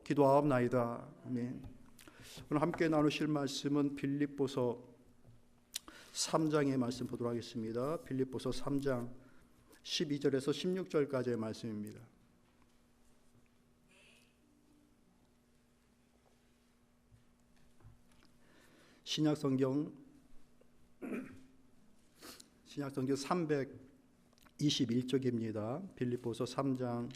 기도하옵나이다. 아멘. 오늘 함께 나누실 말씀은 빌립보서 3장의 말씀 보도록 하겠습니다. 빌립보서 3장 12절에서 16절까지의 말씀입니다. 신약성경 321쪽입니다. 빌립보서 3장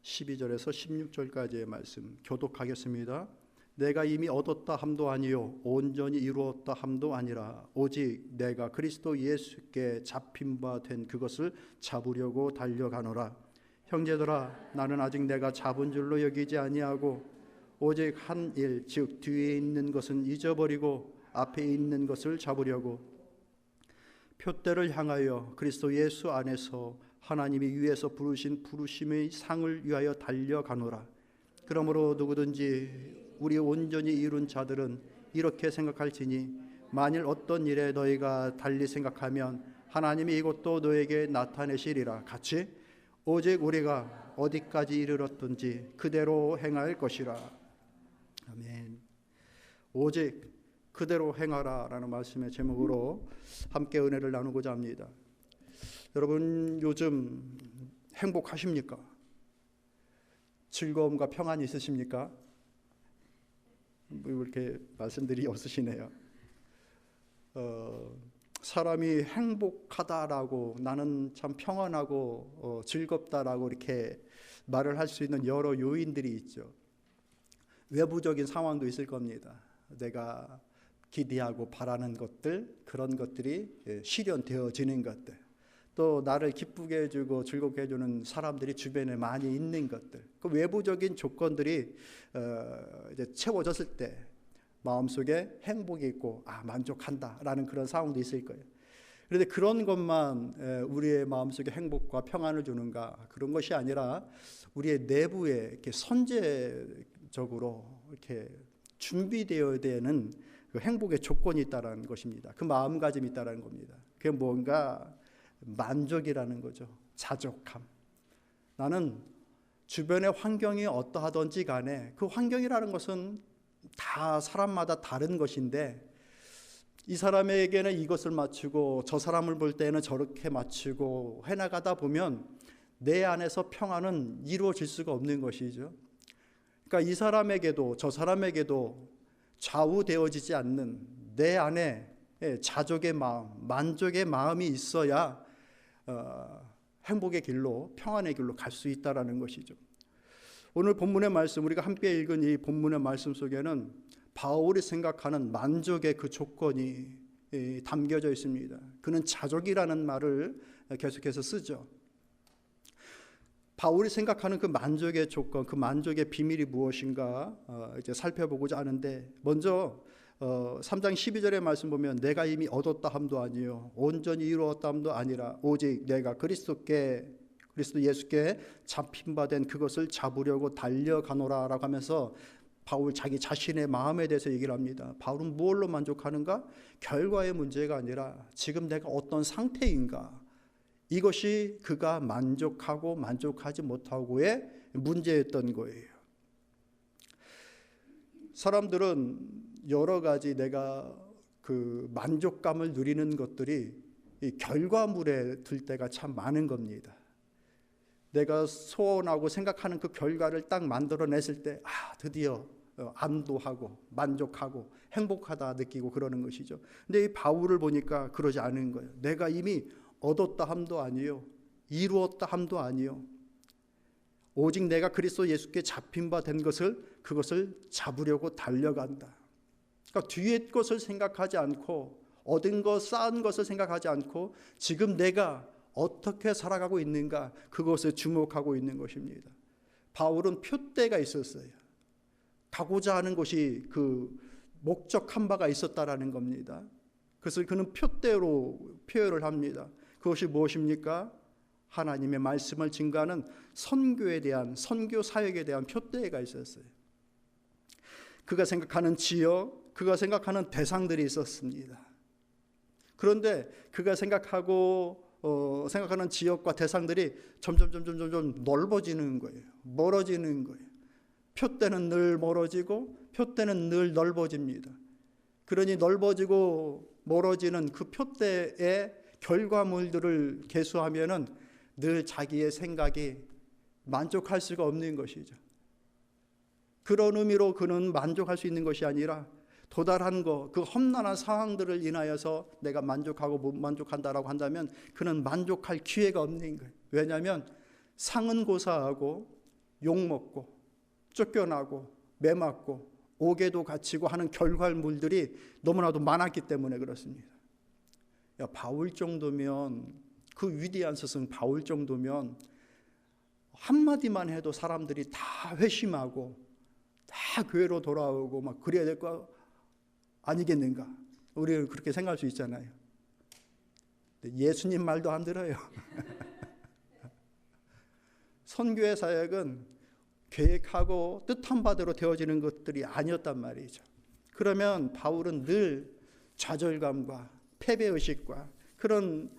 12절에서 16절까지의 말씀 교독하겠습니다. 내가 이미 얻었다 함도 아니요 온전히 이루었다 함도 아니라 오직 내가 그리스도 예수께 잡힌 바 된 그것을 잡으려고 달려가노라. 형제들아, 나는 아직 내가 잡은 줄로 여기지 아니하고 오직 한 일, 즉 뒤에 있는 것은 잊어버리고 앞에 있는 것을 잡으려고 표대를 향하여 그리스도 예수 안에서 하나님이 위에서 부르신 부르심의 상을 위하여 달려가노라. 그러므로 누구든지 우리 온전히 이룬 자들은 이렇게 생각할지니 만일 어떤 일에 너희가 달리 생각하면 하나님이 이것도 너에게 나타내시리라. 같이 오직 우리가 어디까지 이르렀든지 그대로 행할 것이라. 아멘. 오직 그대로 행하라 라는 말씀의 제목으로 함께 은혜를 나누고자 합니다. 여러분, 요즘 행복하십니까? 즐거움과 평안이 있으십니까? 이렇게 말씀들이 없으시네요. 사람이 행복하다라고, 나는 참 평안하고 즐겁다라고 이렇게 말을 할 수 있는 여러 요인들이 있죠. 외부적인 상황도 있을 겁니다. 내가 기대하고 바라는 것들, 그런 것들이 실현되어지는 것들, 또 나를 기쁘게 해주고 즐겁게 해주는 사람들이 주변에 많이 있는 것들, 그 외부적인 조건들이 이제 채워졌을 때 마음속에 행복이 있고 만족한다라는 그런 상황도 있을 거예요. 그런데 그런 것만 우리의 마음속에 행복과 평안을 주는가? 그런 것이 아니라 우리의 내부에 이렇게 선제적으로 이렇게 준비되어야 되는 그 행복의 조건이 있다는 것입니다. 그 마음가짐이 있다는 겁니다. 그게 뭔가 만족이라는 거죠. 자족함. 나는 주변의 환경이 어떠하든지 간에 그 환경이라는 것은 다 사람마다 다른 것인데, 이 사람에게는 이것을 맞추고 저 사람을 볼 때는 저렇게 맞추고 해나가다 보면 내 안에서 평안은 이루어질 수가 없는 것이죠. 그러니까 이 사람에게도 저 사람에게도 좌우되어지지 않는 내 안에 자족의 마음, 만족의 마음이 있어야 행복의 길로, 평안의 길로 갈 수 있다라는 것이죠. 오늘 본문의 말씀, 우리가 함께 읽은 이 본문의 말씀 속에는 바울이 생각하는 만족의 그 조건이 담겨져 있습니다. 그는 자족이라는 말을 계속해서 쓰죠. 바울이 생각하는 그 만족의 조건, 그 만족의 비밀이 무엇인가 이제 살펴보고자 하는데, 먼저 3장 12절의 말씀 보면 내가 이미 얻었다 함도 아니요 온전히 이루었다 함도 아니라 오직 내가 그리스도 예수께 잡힌 바 된 그것을 잡으려고 달려가노라 라고 하면서 바울 자기 자신의 마음에 대해서 얘기를 합니다. 바울은 무엇로 만족하는가? 결과의 문제가 아니라 지금 내가 어떤 상태인가, 이것이 그가 만족하고 만족하지 못하고의 문제였던 거예요. 사람들은 여러 가지 내가 그 만족감을 누리는 것들이 이 결과물에 들 때가 참 많은 겁니다. 내가 소원하고 생각하는 그 결과를 딱 만들어냈을 때 드디어 안도하고 만족하고 행복하다 느끼고 그러는 것이죠. 근데 이 바울을 보니까 그러지 않은 거예요. 내가 이미 얻었다 함도 아니요 이루었다 함도 아니요 오직 내가 그리스도 예수께 잡힌 바 된 그것을 잡으려고 달려간다. 그러니까 뒤의 것을 생각하지 않고 얻은 것, 쌓은 것을 생각하지 않고 지금 내가 어떻게 살아가고 있는가, 그것에 주목하고 있는 것입니다. 바울은 표대가 있었어요. 가고자 하는 것이 그 목적한 바가 있었다라는 겁니다. 그래서 그는 표대로 표현을 합니다. 그것이 무엇입니까? 하나님의 말씀을 증거하는 선교에 대한, 선교 사역에 대한 표대가 있었어요. 그가 생각하는 지역, 그가 생각하는 대상들이 있었습니다. 그런데 그가 생각하는 지역과 대상들이 점점 넓어지는 거예요. 멀어지는 거예요. 표대는 늘 멀어지고 표대는 늘 넓어집니다. 그러니 넓어지고 멀어지는 그 표대의 결과물들을 계수하면은 늘 자기의 생각이 만족할 수가 없는 것이죠. 그런 의미로 그는 만족할 수 있는 것이 아니라 도달한 것, 그 험난한 상황들을 인하여서 내가 만족하고 못 만족한다라고 한다면 그는 만족할 기회가 없는 거예요. 왜냐하면 상은 고사하고 욕먹고 쫓겨나고 매맞고 옥에도 갇히고 하는 결과물들이 너무나도 많았기 때문에 그렇습니다. 야, 바울 정도면, 그 위대한 스승 바울 정도면 한마디만 해도 사람들이 다 회심하고 다 교회로 돌아오고 막 그래야 될 거 아니겠는가? 우리는 그렇게 생각할 수 있잖아요. 예수님 말도 안 들어요. 선교의 사역은 계획하고 뜻한 바대로 되어지는 것들이 아니었단 말이죠. 그러면 바울은 늘 좌절감과 패배의식과 그런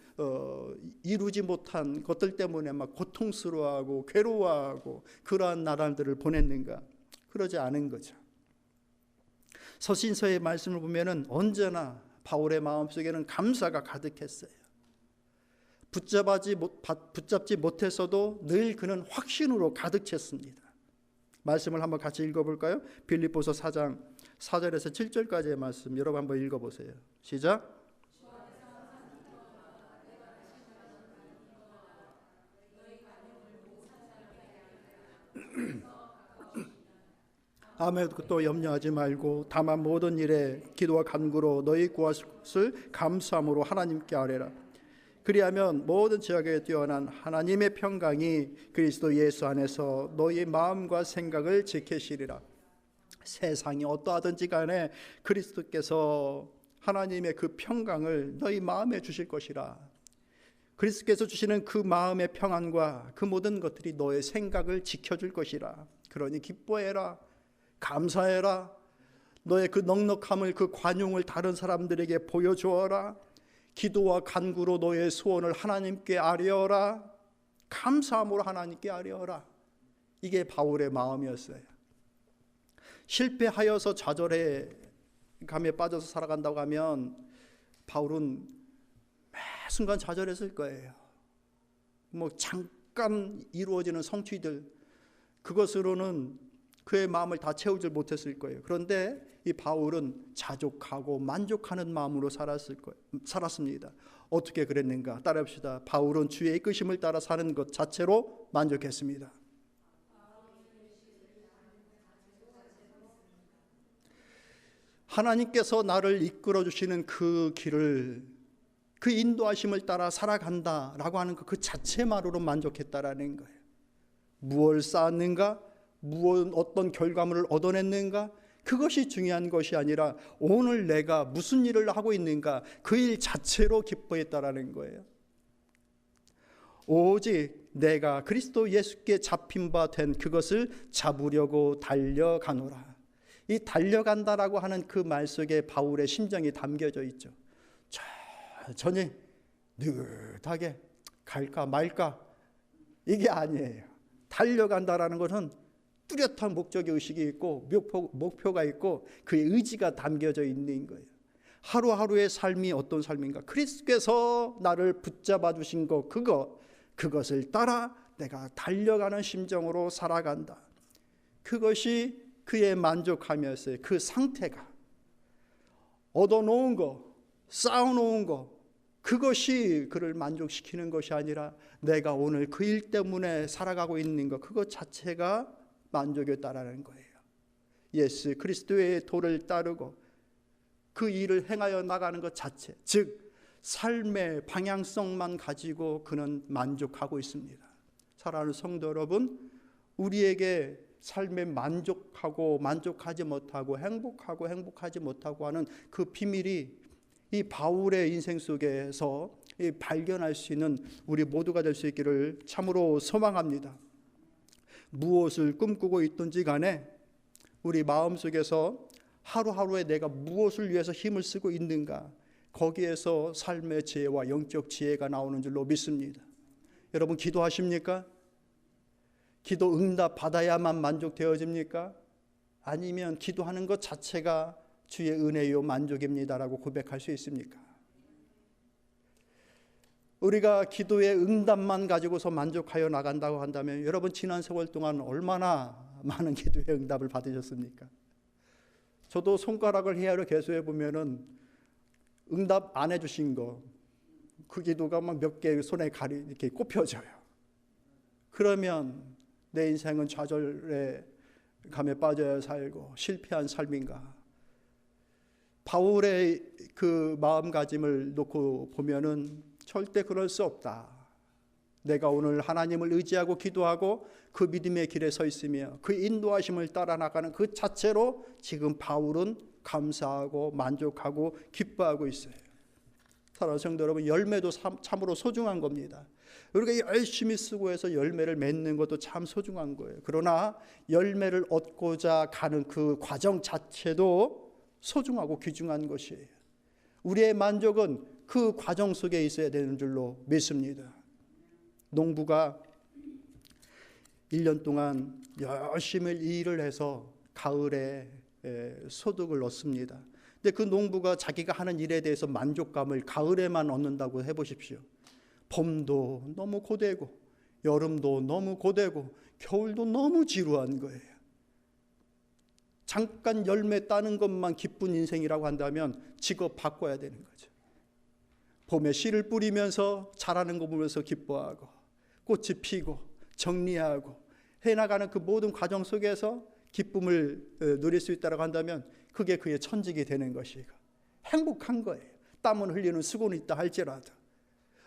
이루지 못한 것들 때문에 막 고통스러워하고 괴로워하고 그러한 나날들을 보냈는가? 그러지 않은 거죠. 서신서의 말씀을 보면은 언제나 바울의 마음속에는 감사가 가득했어요. 붙잡지 못했어도 늘 그는 확신으로 가득 찼습니다. 말씀을 한번 같이 읽어볼까요? 빌립보서 4장 4절에서 7절까지의 말씀 여러분 한번 읽어보세요. 시작. 아무것도 염려하지 말고 다만 모든 일에 기도와 간구로 너희 구하실 감사함으로 하나님께 아뢰라. 그리하면 모든 지역에 뛰어난 하나님의 평강이 그리스도 예수 안에서 너희 마음과 생각을 지키시리라. 세상이 어떠하든지 간에 그리스도께서 하나님의 그 평강을 너희 마음에 주실 것이라. 그리스도께서 주시는 그 마음의 평안과 그 모든 것들이 너의 생각을 지켜줄 것이라. 그러니 기뻐해라. 감사해라. 너의 그 넉넉함을, 그 관용을 다른 사람들에게 보여주어라. 기도와 간구로 너의 소원을 하나님께 아뢰어라. 감사함으로 하나님께 아뢰어라. 이게 바울의 마음이었어요. 실패하여서 좌절해 감에 빠져서 살아간다고 하면 바울은 매 순간 좌절했을 거예요. 뭐 잠깐 이루어지는 성취들, 그것으로는 그의 마음을 다 채우지 못했을 거예요. 그런데 이 바울은 자족하고 만족하는 마음으로 살았습니다. 어떻게 그랬는가? 따라합시다. 바울은 주의 이끄심을 따라 사는 것 자체로 만족했습니다. 하나님께서 나를 이끌어 주시는 그 길을, 그 인도하심을 따라 살아간다라고 하는 그 자체만으로 만족했다라는 거예요. 무엇을 쌓았는가? 어떤 결과물을 얻어냈는가? 그것이 중요한 것이 아니라 오늘 내가 무슨 일을 하고 있는가? 그 일 자체로 기뻐했다라는 거예요. 오직 내가 그리스도 예수께 잡힌 바 된 그것을 잡으려고 달려가노라. 이 달려간다라고 하는 그 말 속에 바울의 심정이 담겨져 있죠. 천천히 느긋하게 갈까 말까, 이게 아니에요. 달려간다라는 것은 뚜렷한 목적의 의식이 있고 목표가 있고 그의 의지가 담겨져 있는 거예요. 하루하루의 삶이 어떤 삶인가? 그리스도께서 나를 붙잡아 주신 것, 그것을 따라 내가 달려가는 심정으로 살아간다. 그것이 그의 만족함이었어요. 그 상태가 얻어놓은 거, 쌓아놓은 거, 그것이 그를 만족시키는 것이 아니라 내가 오늘 그 일 때문에 살아가고 있는 것, 그것 자체가 만족이었다라는 거예요. 예수 그리스도의 도를 따르고 그 일을 행하여 나가는 것 자체, 즉 삶의 방향성만 가지고 그는 만족하고 있습니다. 사랑하는 성도 여러분, 우리에게 삶에 만족하고 만족하지 못하고 행복하지 못하고 하는 그 비밀이 이 바울의 인생 속에서 발견할 수 있는 우리 모두가 될 수 있기를 참으로 소망합니다. 무엇을 꿈꾸고 있든지 간에 우리 마음속에서 하루하루에 내가 무엇을 위해서 힘을 쓰고 있는가, 거기에서 삶의 지혜와 영적 지혜가 나오는 줄로 믿습니다. 여러분 기도하십니까? 기도 응답 받아야만 만족되어집니까? 아니면 기도하는 것 자체가 주의 은혜요 만족입니다라고 고백할 수 있습니까? 우리가 기도의 응답만 가지고서 만족하여 나간다고 한다면 여러분 지난 세월 동안 얼마나 많은 기도의 응답을 받으셨습니까? 저도 손가락을 헤아려 계수해 보면은 응답 안 해주신 거, 그 기도가 막 몇 개 손에 이렇게 꼽혀져요. 그러면 내 인생은 좌절의 감에 빠져야 살고 실패한 삶인가? 바울의 그 마음가짐을 놓고 보면은 절대 그럴 수 없다. 내가 오늘 하나님을 의지하고 기도하고 그 믿음의 길에 서 있으며 그 인도하심을 따라 나가는 그 자체로 지금 바울은 감사하고 만족하고 기뻐하고 있어요. 사랑하는 성도 여러분, 열매도 참으로 소중한 겁니다. 우리가 열심히 수고해서 열매를 맺는 것도 참 소중한 거예요. 그러나 열매를 얻고자 가는 그 과정 자체도 소중하고 귀중한 것이에요. 우리의 만족은 그 과정 속에 있어야 되는 줄로 믿습니다. 농부가 1년 동안 열심히 일을 해서 가을에 소득을 얻습니다. 근데 그 농부가 자기가 하는 일에 대해서 만족감을 가을에만 얻는다고 해보십시오. 봄도 너무 고되고 여름도 너무 고되고 겨울도 너무 지루한 거예요. 잠깐 열매 따는 것만 기쁜 인생이라고 한다면 직업 바꿔야 되는 거죠. 봄에 씨를 뿌리면서 자라는 거 보면서 기뻐하고 꽃이 피고 정리하고 해나가는 그 모든 과정 속에서 기쁨을 누릴 수 있다고 한다면 그게 그의 천직이 되는 것이고 행복한 거예요. 땀을 흘리는 수고는 있다 할지라도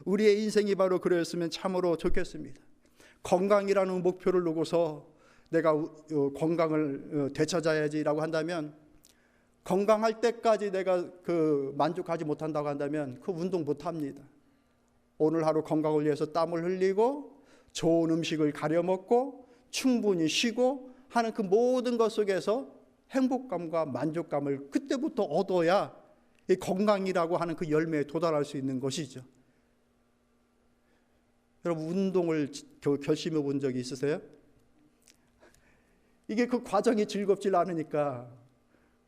우리의 인생이 바로 그랬으면 참으로 좋겠습니다. 건강이라는 목표를 놓고서 내가 건강을 되찾아야지라고 한다면 건강할 때까지 내가 만족하지 못한다고 한다면 그 운동 못합니다. 오늘 하루 건강을 위해서 땀을 흘리고 좋은 음식을 가려 먹고 충분히 쉬고 하는 그 모든 것 속에서 행복감과 만족감을 그때부터 얻어야 이 건강이라고 하는 그 열매에 도달할 수 있는 것이죠. 여러분 운동을 결심해 본 적이 있으세요? 이게 그 과정이 즐겁질 않으니까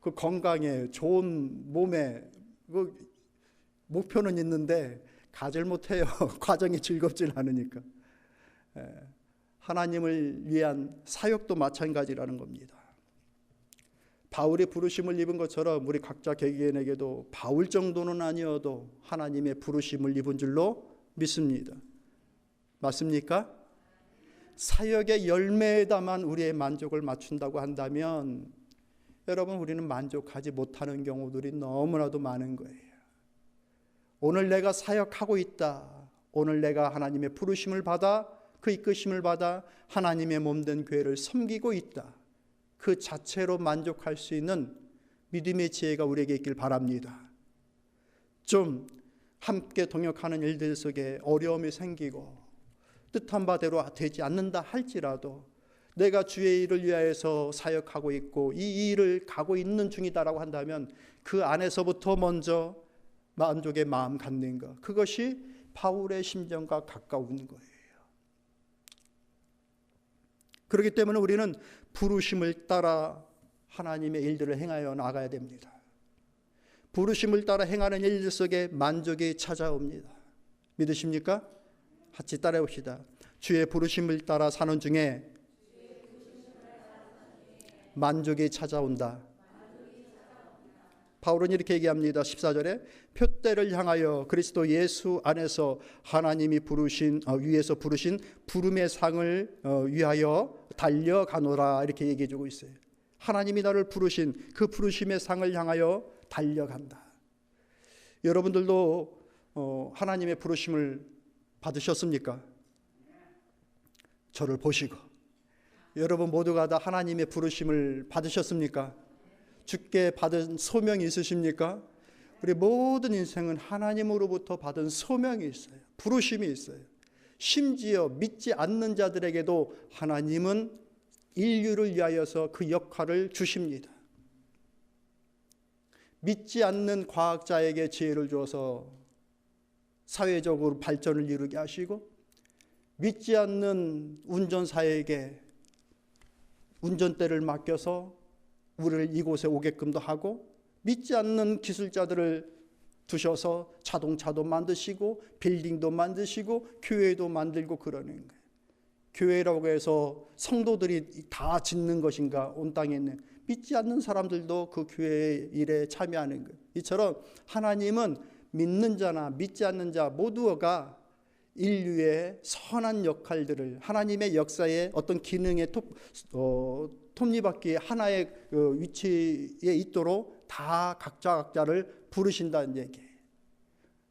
그 건강에 좋은 몸에 그 목표는 있는데 가질 못해요. 과정이 즐겁질 않으니까. 하나님을 위한 사역도 마찬가지라는 겁니다. 바울이 부르심을 입은 것처럼 우리 각자 개개인에게도 바울 정도는 아니어도 하나님의 부르심을 입은 줄로 믿습니다. 맞습니까? 사역의 열매에다만 우리의 만족을 맞춘다고 한다면 여러분 우리는 만족하지 못하는 경우들이 너무나도 많은 거예요. 오늘 내가 사역하고 있다. 오늘 내가 하나님의 부르심을 받아 그 이끄심을 받아 하나님의 몸된 교회를 섬기고 있다. 그 자체로 만족할 수 있는 믿음의 지혜가 우리에게 있길 바랍니다. 좀 함께 동역하는 일들 속에 어려움이 생기고 뜻한 바대로 되지 않는다 할지라도 내가 주의 일을 위하여서 사역하고 있고 이 일을 가고 있는 중이다라고 한다면 그 안에서부터 먼저 만족의 마음 갖는 것, 그것이 바울의 심정과 가까운 거예요. 그렇기 때문에 우리는 부르심을 따라 하나님의 일들을 행하여 나가야 됩니다. 부르심을 따라 행하는 일들 속에 만족이 찾아옵니다. 믿으십니까? 같이 따라해 봅시다. 주의 부르심을 따라 사는 중에 만족이 찾아온다. 바울은 이렇게 얘기합니다. 14절에 표대를 향하여 그리스도 예수 안에서 하나님이 위에서 부르신 부름의 상을 위하여 달려가노라 이렇게 얘기해 주고 있어요. 하나님이 나를 부르신 그 부르심의 상을 향하여 달려간다. 여러분들도 하나님의 부르심을 받으셨습니까? 저를 보시고 여러분 모두가 다 하나님의 부르심을 받으셨습니까? 주께 받은 소명이 있으십니까? 우리 모든 인생은 하나님으로부터 받은 소명이 있어요. 부르심이 있어요. 심지어 믿지 않는 자들에게도 하나님은 인류를 위하여서 그 역할을 주십니다. 믿지 않는 과학자에게 지혜를 주어서 사회적으로 발전을 이루게 하시고 믿지 않는 운전사에게 운전대를 맡겨서 우리를 이곳에 오게끔도 하고, 믿지 않는 기술자들을 두셔서 자동차도 만드시고 빌딩도 만드시고 교회도 만들고 그러는 거예요. 교회라고 해서 성도들이 다 짓는 것인가? 온 땅에 있는 믿지 않는 사람들도 그 교회의 일에 참여하는 거예요. 이처럼 하나님은 믿는 자나 믿지 않는 자 모두가 인류의 선한 역할들을 하나님의 역사의 어떤 기능에 톱니바퀴 하나의 위치에 있도록 다 각자를 부르신다는 얘기예요.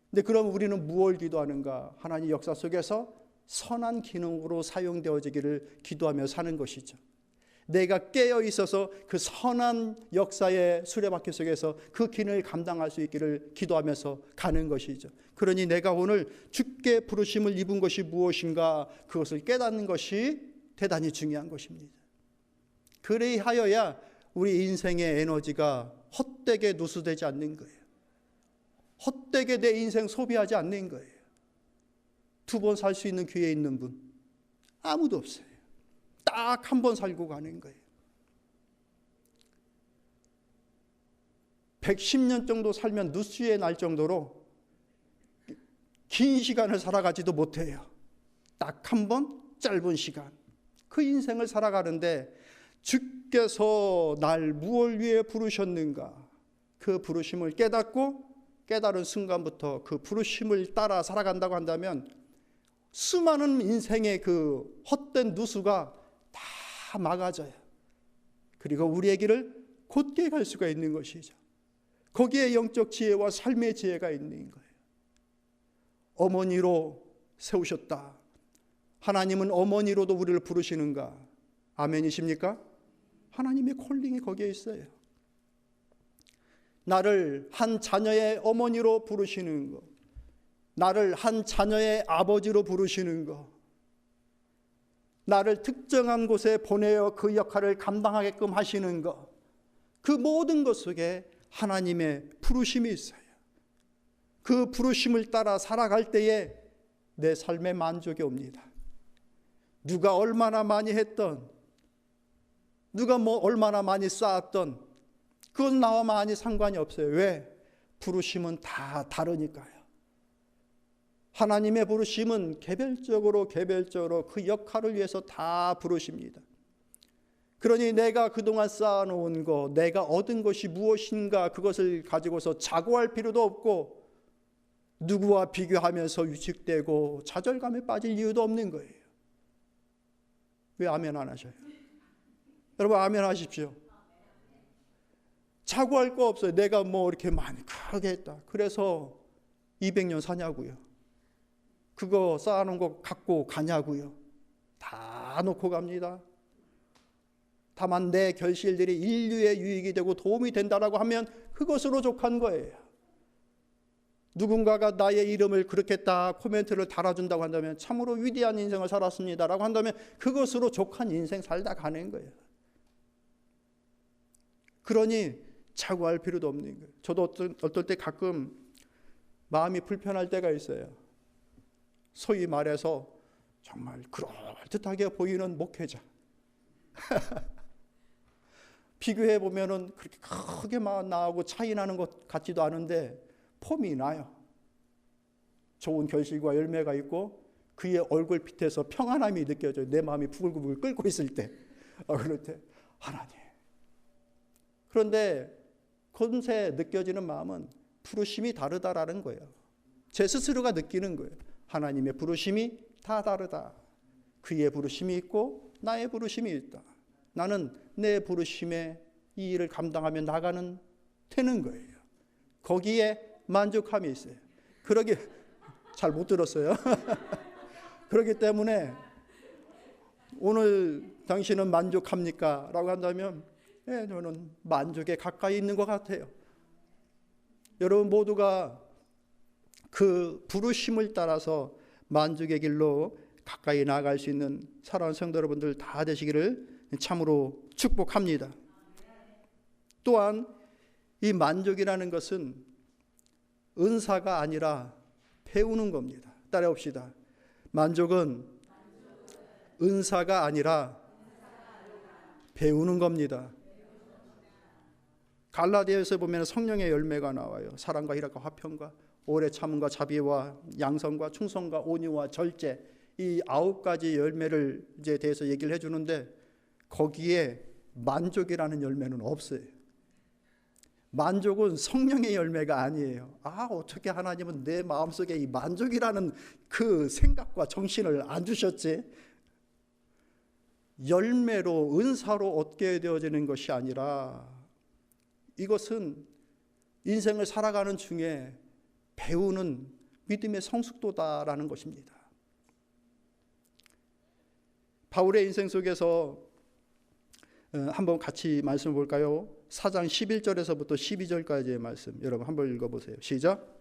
근데 그럼 우리는 무엇을 기도하는가? 하나님 역사 속에서 선한 기능으로 사용되어지기를 기도하며 사는 것이죠. 내가 깨어 있어서 그 선한 역사의 수레바퀴 속에서 그 기능을 감당할 수 있기를 기도하면서 가는 것이죠. 그러니 내가 오늘 주께 부르심을 입은 것이 무엇인가, 그것을 깨닫는 것이 대단히 중요한 것입니다. 그리하여야 우리 인생의 에너지가 헛되게 누수되지 않는 거예요. 헛되게 내 인생 소비하지 않는 거예요. 2번 살 수 있는 기회 있는 분 아무도 없어요. 딱 1번 살고 가는 거예요. 110년 정도 살면 누수에 날 정도로 긴 시간을 살아가지도 못해요. 딱 1번 짧은 시간, 그 인생을 살아가는데 주께서 날 무엇을 위해 부르셨는가, 그 부르심을 깨닫고 깨달은 순간부터 그 부르심을 따라 살아간다고 한다면 수많은 인생의 그 헛된 누수가 다 막아져요. 그리고 우리의 길을 곧게 갈 수가 있는 것이죠. 거기에 영적 지혜와 삶의 지혜가 있는 거예요. 어머니로 세우셨다. 하나님은 어머니로도 우리를 부르시는가? 아멘이십니까? 하나님의 콜링이 거기에 있어요. 나를 한 자녀의 어머니로 부르시는 것, 나를 한 자녀의 아버지로 부르시는 것, 나를 특정한 곳에 보내어 그 역할을 감당하게끔 하시는 것, 그 모든 것 속에 하나님의 부르심이 있어요. 그 부르심을 따라 살아갈 때에 내 삶의 만족이 옵니다. 누가 얼마나 많이 했던, 누가 얼마나 많이 쌓았던, 그건 나와 많이 상관이 없어요. 왜? 부르심은 다 다르니까요. 하나님의 부르심은 개별적으로 그 역할을 위해서 다 부르십니다. 그러니 내가 그동안 쌓아놓은 것, 내가 얻은 것이 무엇인가, 그것을 가지고서 자고할 필요도 없고 누구와 비교하면서 위축되고 좌절감에 빠질 이유도 없는 거예요. 왜 아멘 안 하셔요? 여러분 아멘 하십시오. 자고할 거 없어요. 내가 이렇게 많이 크게 했다, 그래서 200년 사냐고요? 그거 쌓아놓은 거 갖고 가냐고요? 다 놓고 갑니다. 다만 내 결실들이 인류의 유익이 되고 도움이 된다라고 하면 그것으로 족한 거예요. 누군가가 나의 이름을 그렇게 딱 코멘트를 달아준다고 한다면 참으로 위대한 인생을 살았습니다라고 한다면 그것으로 족한 인생 살다 가는 거예요. 그러니 자고할 필요도 없는 거예요. 저도 어떨 때 가끔 마음이 불편할 때가 있어요. 소위 말해서 정말 그럴듯하게 보이는 목회자 비교해 보면은 그렇게 크게 나하고 차이 나는 것 같지도 않은데 폼이 나요. 좋은 결실과 열매가 있고 그의 얼굴 빛에서 평안함이 느껴져요. 내 마음이 부글부글 끓고 있을 때, 그럴 때 하나님. 그런데 금세 느껴지는 마음은 부르심이 다르다라는 거예요. 제 스스로가 느끼는 거예요. 하나님의 부르심이 다 다르다. 그의 부르심이 있고 나의 부르심이 있다. 나는 내 부르심에 이 일을 감당하며 나가는 되는 거예요. 거기에 만족함이 있어요. 그러기 잘 못 들었어요. 그렇기 때문에 오늘 당신은 만족합니까? 라고 한다면 네, 저는 만족에 가까이 있는 것 같아요. 여러분 모두가 그 부르심을 따라서 만족의 길로 가까이 나아갈 수 있는 사랑하는 성도 여러분들 다 되시기를 참으로 축복합니다. 또한 이 만족이라는 것은 은사가 아니라 배우는 겁니다. 따라옵시다. 만족은 은사가 아니라 배우는 겁니다. 갈라디아에서 보면 성령의 열매가 나와요. 사랑과 희락과 화평과 오래 참음과 자비와 양선과 충성과 온유와 절제, 이 9가지 열매를 이제 대해서 얘기를 해주는데 거기에 만족이라는 열매는 없어요. 만족은 성령의 열매가 아니에요. 어떻게 하나님은 내 마음속에 이 만족이라는 그 생각과 정신을 안 주셨지? 열매로 은사로 얻게 되어지는 것이 아니라 이것은 인생을 살아가는 중에 배우는 믿음의 성숙도다라는 것입니다. 바울의 인생 속에서 한번 같이 말씀을 볼까요? 4장 11절에서부터 12절까지의 말씀 여러분 한번 읽어보세요. 시작.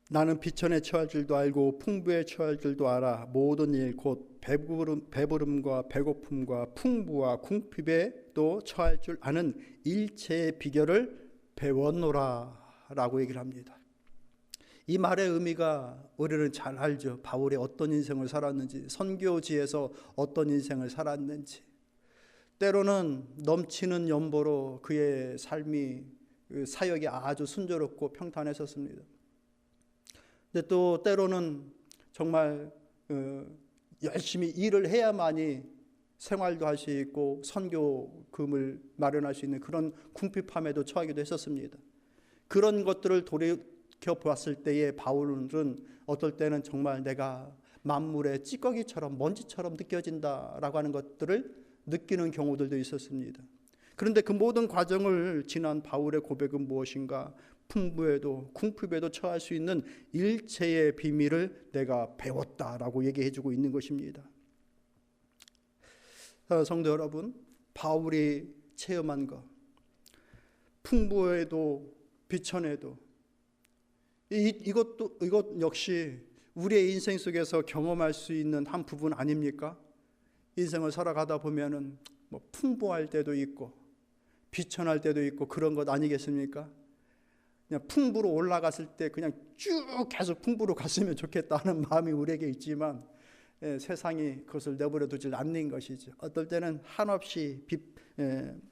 나는 비천에 처할 줄도 알고 풍부에 처할 줄도 알아. 모든 일 곧 배부름과 배고픔과 풍부와 궁핍에 또 처할 줄 아는 일체의 비결을 배웠노라 라고 얘기를 합니다. 이 말의 의미가 우리는 잘 알죠. 바울이 어떤 인생을 살았는지, 선교지에서 어떤 인생을 살았는지. 때로는 넘치는 연보로 그의 삶이, 사역이 아주 순조롭고 평탄했었습니다. 근데 또 때로는 정말 열심히 일을 해야만이 생활도 할 수 있고 선교금을 마련할 수 있는 그런 궁핍함에도 처하기도 했었습니다. 그런 것들을 돌이켜 보았을 때에 바울은 어떨 때는 정말 내가 만물의 찌꺼기처럼 먼지처럼 느껴진다라고 하는 것들을 느끼는 경우들도 있었습니다. 그런데 그 모든 과정을 지난 바울의 고백은 무엇인가? 풍부에도 궁핍에도 처할 수 있는 일체의 비밀을 내가 배웠다라고 얘기해 주고 있는 것입니다. 성도 여러분, 바울이 체험한 것, 풍부에도 비천에도 이것 역시 우리의 인생 속에서 경험할 수 있는 한 부분 아닙니까? 인생을 살아가다 보면은 풍부할 때도 있고 비천할 때도 있고 그런 것 아니겠습니까? 그냥 풍부로 올라갔을 때 그냥 쭉 계속 풍부로 갔으면 좋겠다는 마음이 우리에게 있지만 세상이 그것을 내버려 두질 않는 것이죠. 어떨 때는 한없이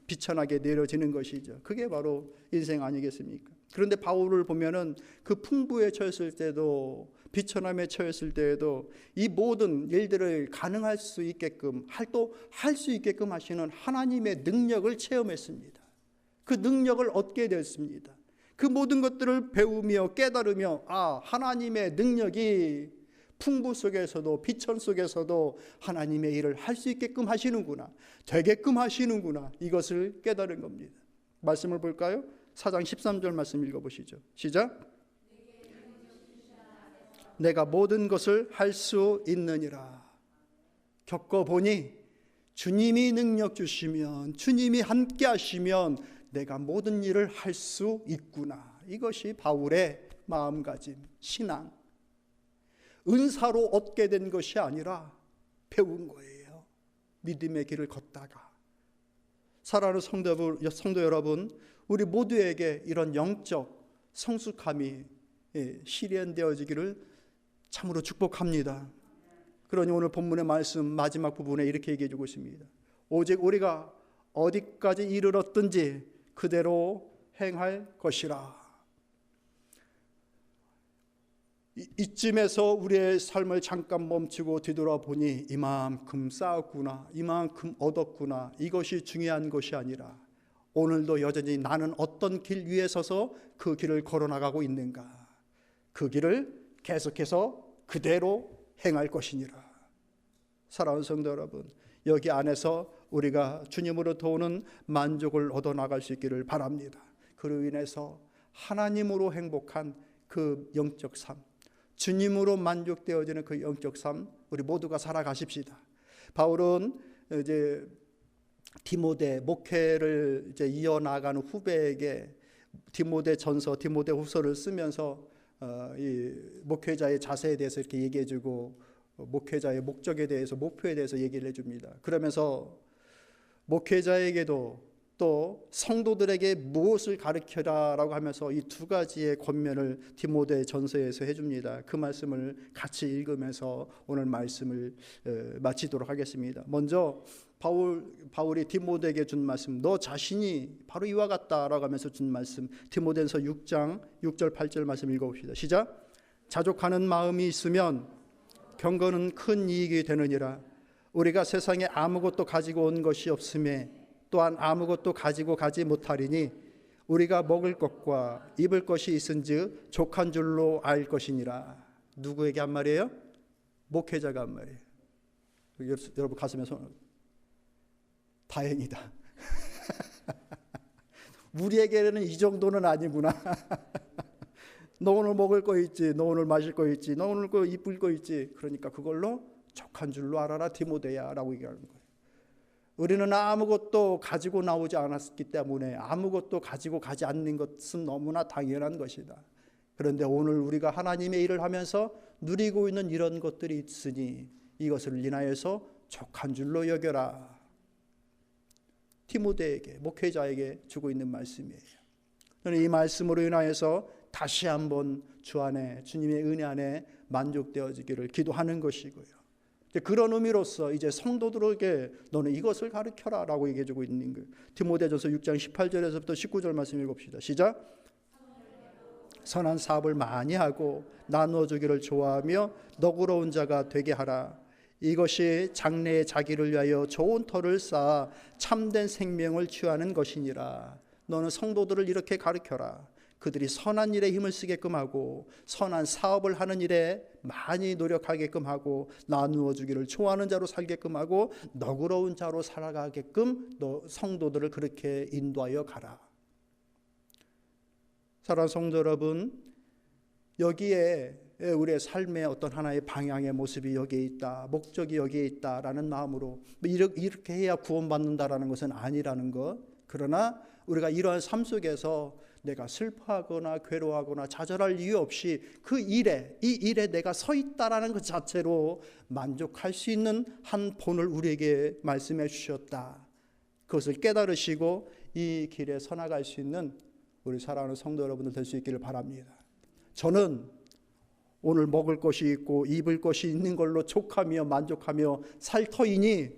비천하게 내려지는 것이죠. 그게 바로 인생 아니겠습니까? 그런데 바울을 보면은 그 풍부에 처했을 때도 비천함에 처했을 때에도 이 모든 일들을 가능할 수 있게끔 할 수 있게끔 하시는 하나님의 능력을 체험했습니다. 그 능력을 얻게 됐습니다. 그 모든 것들을 배우며 깨달으며 하나님의 능력이 풍부 속에서도 비천 속에서도 하나님의 일을 할 수 있게끔 하시는구나, 되게끔 하시는구나, 이것을 깨달은 겁니다. 말씀을 볼까요? 4장 13절 말씀 읽어보시죠. 시작. 내가 모든 것을 할 수 있느니라. 겪어보니 주님이 능력 주시면, 주님이 함께 하시면 내가 모든 일을 할 수 있구나. 이것이 바울의 마음가짐, 신앙. 은사로 얻게 된 것이 아니라 배운 거예요. 믿음의 길을 걷다가. 사랑하는 성도 여러분, 우리 모두에게 이런 영적 성숙함이 실현되어지기를 참으로 축복합니다. 그러니 오늘 본문의 말씀 마지막 부분에 이렇게 얘기해 주고 있습니다. 오직 우리가 어디까지 이르렀든지 그대로 행할 것이라. 이쯤에서 우리의 삶을 잠깐 멈추고 뒤돌아보니 이만큼 쌓았구나, 이만큼 얻었구나, 이것이 중요한 것이 아니라 오늘도 여전히 나는 어떤 길 위에 서서 그 길을 걸어나가고 있는가, 그 길을 계속해서 그대로 행할 것이니라. 사랑하는 성도 여러분, 여기 안에서 우리가 주님으로부터 오는 만족을 얻어나갈 수 있기를 바랍니다. 그로 인해서 하나님으로 행복한 그 영적 삶, 주님으로 만족되어지는 그 영적 삶, 우리 모두가 살아가십시다. 바울은 이제 디모데 목회를 이제 이어나가는 후배에게 디모데 전서, 디모데 후서를 쓰면서 이 목회자의 자세에 대해서 이렇게 얘기해주고 목회자의 목적에 대해서 목표에 대해서 얘기를 해줍니다. 그러면서 목회자에게도 또 성도들에게 무엇을 가르쳐라라고 하면서 이 두 가지의 권면을 디모데 전서에서 해줍니다. 그 말씀을 같이 읽으면서 오늘 말씀을 마치도록 하겠습니다. 먼저 바울이 디모데에게 준 말씀, 너 자신이 바로 이와 같다라고 하면서 준 말씀, 디모데전서 6장 6절 8절 말씀 읽어봅시다. 시작. 자족하는 마음이 있으면 경건은 큰 이익이 되느니라. 우리가 세상에 아무것도 가지고 온 것이 없음에 또한 아무것도 가지고 가지 못하리니 우리가 먹을 것과 입을 것이 있은즉 족한 줄로 알 것이니라. 누구에게 한 말이에요? 목회자가 한 말이에요. 여러분 가슴에 손. 다행이다. 우리에게는 이 정도는 아니구나. 너 오늘 먹을 거 있지, 너 오늘 마실 거 있지, 너 오늘 거 입을 거 있지. 그러니까 그걸로 족한 줄로 알아라 디모데야라고 얘기하는 거예요. 우리는 아무것도 가지고 나오지 않았기 때문에 아무것도 가지고 가지 않는 것은 너무나 당연한 것이다. 그런데 오늘 우리가 하나님의 일을 하면서 누리고 있는 이런 것들이 있으니 이것을 인하여서 족한 줄로 여겨라. 디모데에게, 목회자에게 주고 있는 말씀이에요. 저는 이 말씀으로 인하여서 다시 한번 주 안에, 주님의 은혜 안에 만족되어지기를 기도하는 것이고요. 그런 의미로서 이제 성도들에게 너는 이것을 가르쳐라 라고 얘기해 주고 있는 거예요. 디모데전서 6장 18절에서부터 19절 말씀 읽읍시다. 시작. 선한 사업을 많이 하고 나누어 주기를 좋아하며 너그러운 자가 되게 하라. 이것이 장래의 자기를 위하여 좋은 터를 쌓아 참된 생명을 취하는 것이니라. 너는 성도들을 이렇게 가르쳐라. 그들이 선한 일에 힘을 쓰게끔 하고 선한 사업을 하는 일에 많이 노력하게끔 하고 나누어 주기를 좋아하는 자로 살게끔 하고 너그러운 자로 살아가게끔 너 성도들을 그렇게 인도하여 가라. 사랑하는 성도 여러분, 여기에 우리의 삶의 어떤 하나의 방향의 모습이 여기에 있다, 목적이 여기에 있다라는 마음으로 이렇게 해야 구원받는다라는 것은 아니라는 것. 그러나 우리가 이러한 삶 속에서 내가 슬퍼하거나 괴로워하거나 좌절할 이유 없이 그 일에, 이 일에 내가 서 있다라는 것 자체로 만족할 수 있는 한 본을 우리에게 말씀해 주셨다. 그것을 깨달으시고 이 길에 서나갈 수 있는 우리 사랑하는 성도 여러분들 될 수 있기를 바랍니다. 저는 오늘 먹을 것이 있고 입을 것이 있는 걸로 족하며 만족하며 살 터이니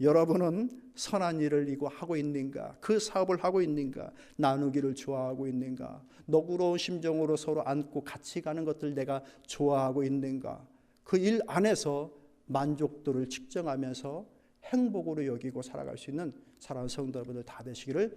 여러분은 선한 일을 이거 하고 있는가? 그 사업을 하고 있는가? 나누기를 좋아하고 있는가? 너그러운 심정으로 서로 안고 같이 가는 것들 내가 좋아하고 있는가? 그 일 안에서 만족도를 측정하면서 행복으로 여기고 살아갈 수 있는 사랑하는 성도 여러분들 다 되시기를